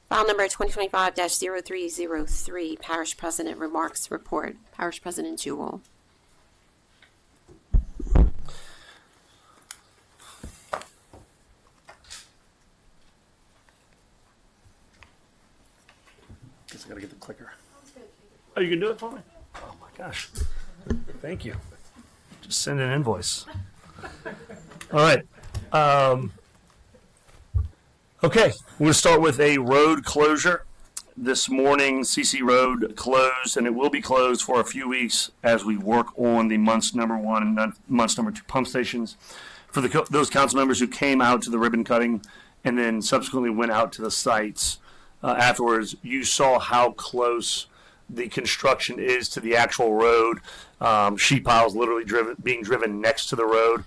File number 2025-0303, Parish President Remarks Report. Parish President Jewell. Guess I gotta get the clicker. Oh, you can do it for me? Oh my gosh. Thank you. Just send an invoice. All right. Okay, we're going to start with a road closure. This morning, CC Road closed, and it will be closed for a few weeks as we work on the Montz number 1 and Montz number 2 pump stations. For those council members who came out to the ribbon cutting and then subsequently went out to the sites afterwards, you saw how close the construction is to the actual road. Sheet piles literally being driven next to the road.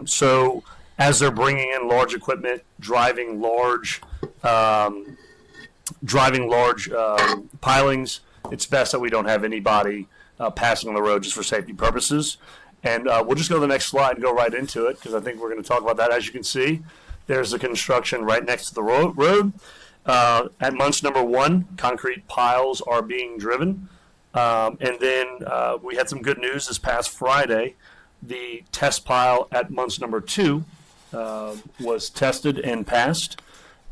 So as they're bringing in large equipment, driving large pilings, it's best that we don't have anybody passing on the road just for safety purposes. And we'll just go to the next slide and go right into it, because I think we're going to talk about that. As you can see, there's the construction right next to the road. At Montz number 1, concrete piles are being driven. And then we had some good news this past Friday. The test pile at Montz number 2 was tested and passed.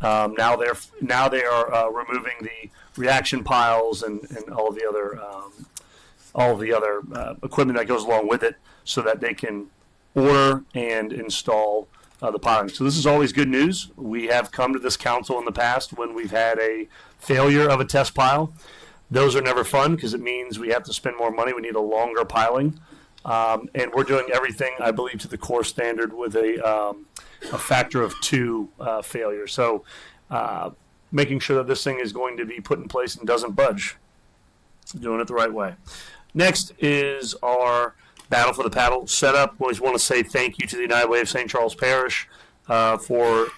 Now they are removing the reaction piles and all of the other equipment that goes along with it, so that they can order and install the piling. So this is always good news. We have come to this council in the past when we've had a failure of a test pile. Those are never fun because it means we have to spend more money. We need a longer piling. And we're doing everything, I believe, to the core standard with a factor of 2 failure. So making sure that this thing is going to be put in place and doesn't budge. Doing it the right way. Next is our Battle for the Paddle setup. We always want to say thank you to the United Way of St. Charles Parish for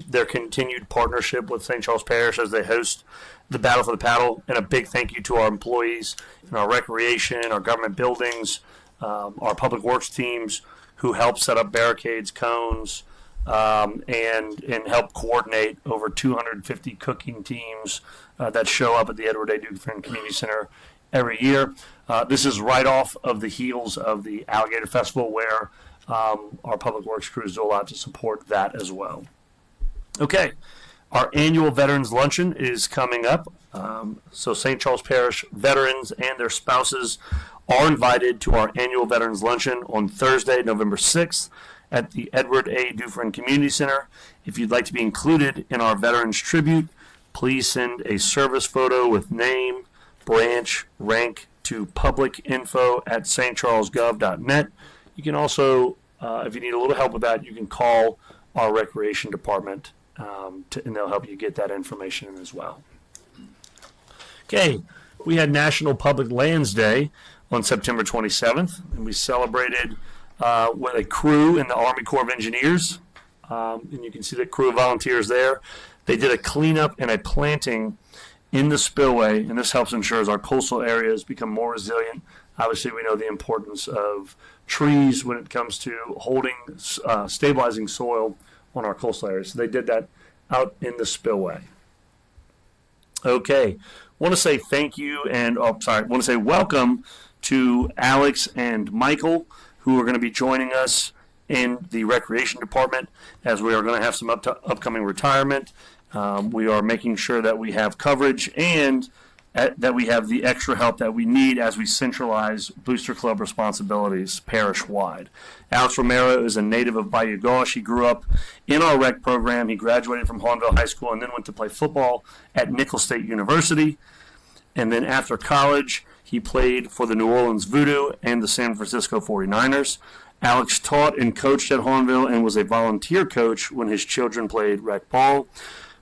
their continued partnership with St. Charles Parish as they host the Battle for the Paddle. And a big thank you to our employees in our recreation, our government buildings, our public works teams who help set up barricades, cones, and help coordinate over 250 cooking teams that show up at the Edward A. Dufresne Community Center every year. This is right off of the heels of the Alligator Festival, where our public works crews do a lot to support that as well. Okay, our annual Veterans Luncheon is coming up. So St. Charles Parish veterans and their spouses are invited to our annual Veterans Luncheon on Thursday, November 6th at the Edward A. Dufresne Community Center. If you'd like to be included in our Veterans Tribute, please send a service photo with name, branch, rank to publicinfo@stcharlesgov.net. You can also, if you need a little help with that, you can call our recreation department and they'll help you get that information in as well. Okay, we had National Public Lands Day on September 27th, and we celebrated with a crew in the Army Corps of Engineers. And you can see the crew of volunteers there. They did a cleanup and a planting in the spillway, and this helps ensure our coastal areas become more resilient. Obviously, we know the importance of trees when it comes to holding, stabilizing soil on our coastal areas. So they did that out in the spillway. Okay, want to say thank you and, want to say welcome to Alex and Michael, who are going to be joining us in the recreation department, as we are going to have some upcoming retirement. We are making sure that we have coverage and that we have the extra help that we need as we centralize Booster Club responsibilities parish-wide. Alex Romero is a native of Bayou Gauche. He grew up in our rec program. He graduated from Hahnville High School and then went to play football at Nicholls State University. And then after college, he played for the New Orleans Voodoo and the San Francisco 49ers. Alex taught and coached at Hahnville and was a volunteer coach when his children played rec ball.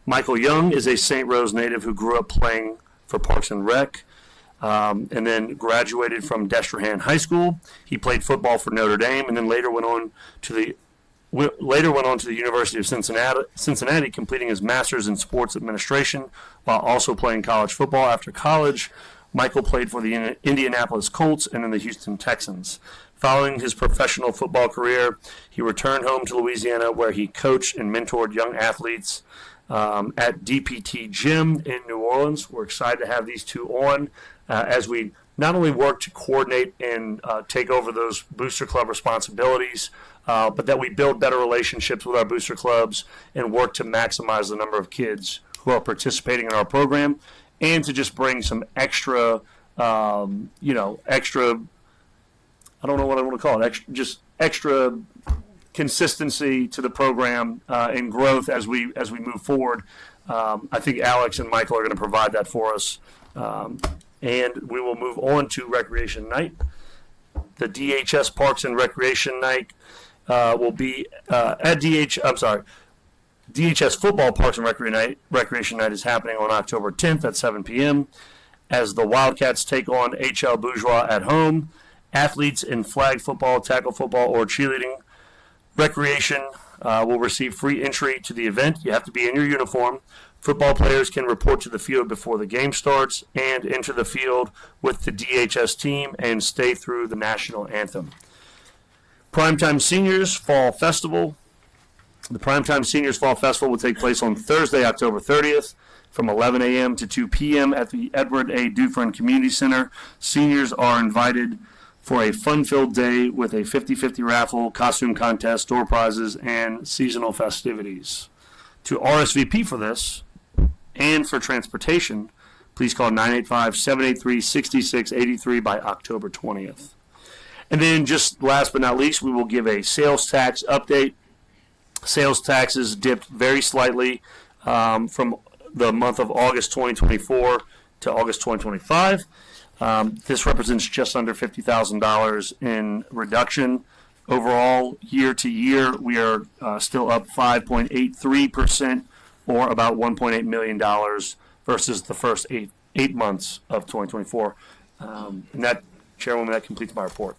Michael Young is a St. Rose native who grew up playing for Parks and Rec, and then graduated from Destrehan High School. He played football for Notre Dame, and then later went on to the University of Cincinnati, completing his master's in sports administration while also playing college football. After college, Michael played for the Indianapolis Colts and then the Houston Texans. Following his professional football career, he returned home to Louisiana, where he coached and mentored young athletes at DPT Gym in New Orleans. We're excited to have these two on as we not only work to coordinate and take over those booster club responsibilities, but that we build better relationships with our booster clubs and work to maximize the number of kids who are participating in our program, and to just bring some extra, extra, I don't know what I want to call it, extra consistency to the program and growth as we move forward. I think Alex and Michael are going to provide that for us. And we will move on to Recreation Night. The DHS Parks and Recreation Night will be DHS Football Parks and Recreation Night is happening on October 10th at 7 p.m. as the Wildcats take on HL Bourgeois at home. Athletes in flag football, tackle football, or cheerleading recreation will receive free entry to the event. You have to be in your uniform. Football players can report to the field before the game starts and enter the field with the DHS team and stay through the national anthem. Primetime Seniors Fall Festival. The Primetime Seniors Fall Festival will take place on Thursday, October 30th from 11 a.m. to 2 p.m. at the Edward A. Dufresne Community Center. Seniors are invited for a fun-filled day with a 50-50 raffle, costume contest, door prizes, and seasonal festivities. To RSVP for this and for transportation, please call 985-783-6683 by October 20th. And then just last but not least, we will give a sales tax update. Sales taxes dipped very slightly from the month of August 2024 to August 2025. This represents just under $50,000 in reduction. Overall, year to year, we are still up 5.83%, or about $1.8 million versus the first eight months of 2024. And that, Chairwoman, that completes my report.